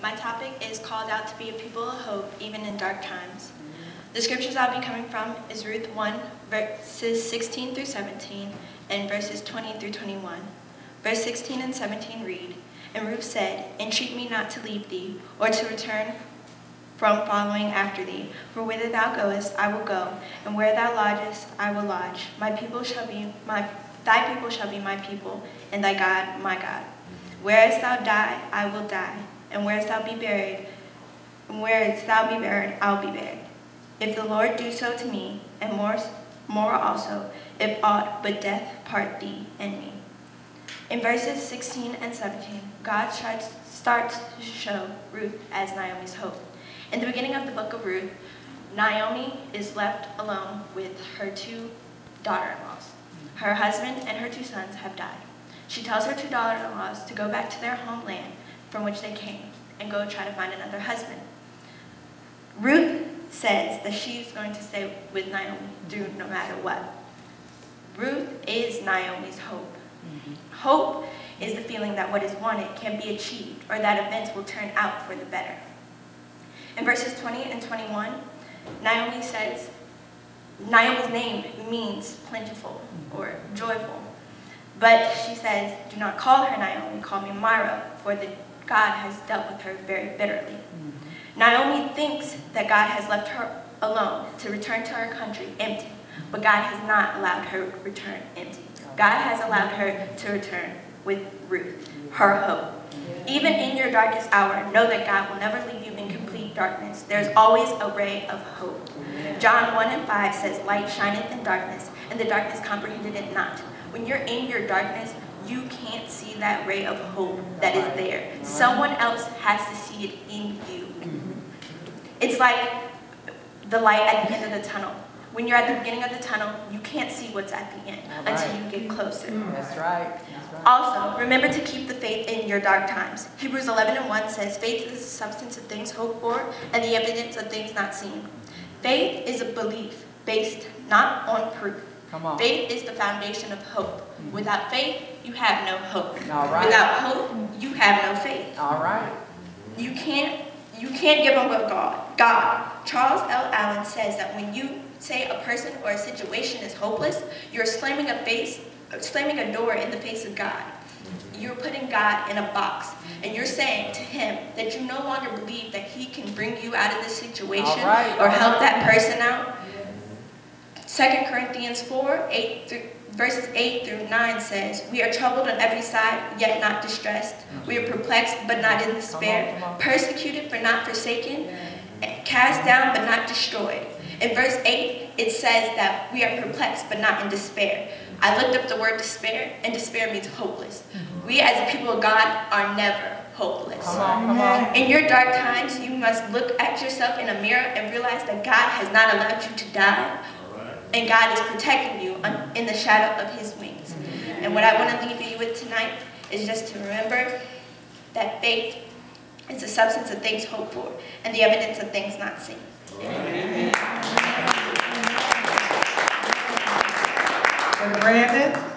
My topic is called out to be a people of hope, even in dark times. The scriptures I'll be coming from is Ruth 1, verses 16 through 17, and verses 20 through 21. Verse 16 and 17 read, "And Ruth said, Entreat me not to leave thee, or to return from following after thee. For whither thou goest, I will go, and where thou lodgest, I will lodge. Thy people shall be my people, and thy God my God. Whereas thou die, I will die, and whereas thou be buried, I'll be buried. If the Lord do so to me, and more also, if aught but death part thee and me." In verses 16 and 17, God starts to show Ruth as Naomi's hope. In the beginning of the book of Ruth, Naomi is left alone with her two daughter-in-laws. Her husband and her two sons have died. She tells her two daughter-in-laws to go back to their homeland from which they came and go try to find another husband. Ruth says that she's going to stay with Naomi through no matter what. Ruth is Naomi's hope. Hope is the feeling that what is wanted can be achieved, or that events will turn out for the better. In verses 20 and 21, Naomi says, Naomi's name means plentiful or joyful. But she says, do not call her Naomi, call me Mara, for God has dealt with her very bitterly. Naomi thinks that God has left her alone to return to her country empty, but God has not allowed her to return empty. God has allowed her to return with Ruth, her hope. Even in your darkest hour, know that God will never leave you in complete darkness. There's always a ray of hope. John 1 and 5 says, "Light shineth in darkness, and the darkness comprehended it not." When you're in your darkness, you can't see that ray of hope that is there. Someone else has to see it in you. It's like the light at the end of the tunnel. When you're at the beginning of the tunnel, you can't see what's at the end until you get closer. That's right. Also, remember to keep the faith in your dark times. Hebrews 11 and 1 says, "Faith is the substance of things hoped for, and the evidence of things not seen." Faith is a belief based not on proof. Come on. Faith is the foundation of hope. Without faith, you have no hope. All right. Without hope, you have no faith. All right. You can't give up on God. Charles L. Allen says that when you say a person or a situation is hopeless, you're slamming a door in the face of God. You're putting God in a box, and you're saying to him that you no longer believe that he can bring you out of this situation or help that person out. 2 Corinthians 4, verses 8 through 9 says, "We are troubled on every side, yet not distressed. We are perplexed, but not in despair. Persecuted, but not forsaken. Cast down, but not destroyed." In verse 8, it says that we are perplexed, but not in despair. I looked up the word despair, and despair means hopeless. We as a people of God are never hopeless. Come on. In your dark times, you must look at yourself in a mirror and realize that God has not allowed you to die. And God is protecting you in the shadow of his wings. And what I want to leave you with tonight is just to remember that faith is the substance of things hoped for and the evidence of things not seen. Amen. Brandon.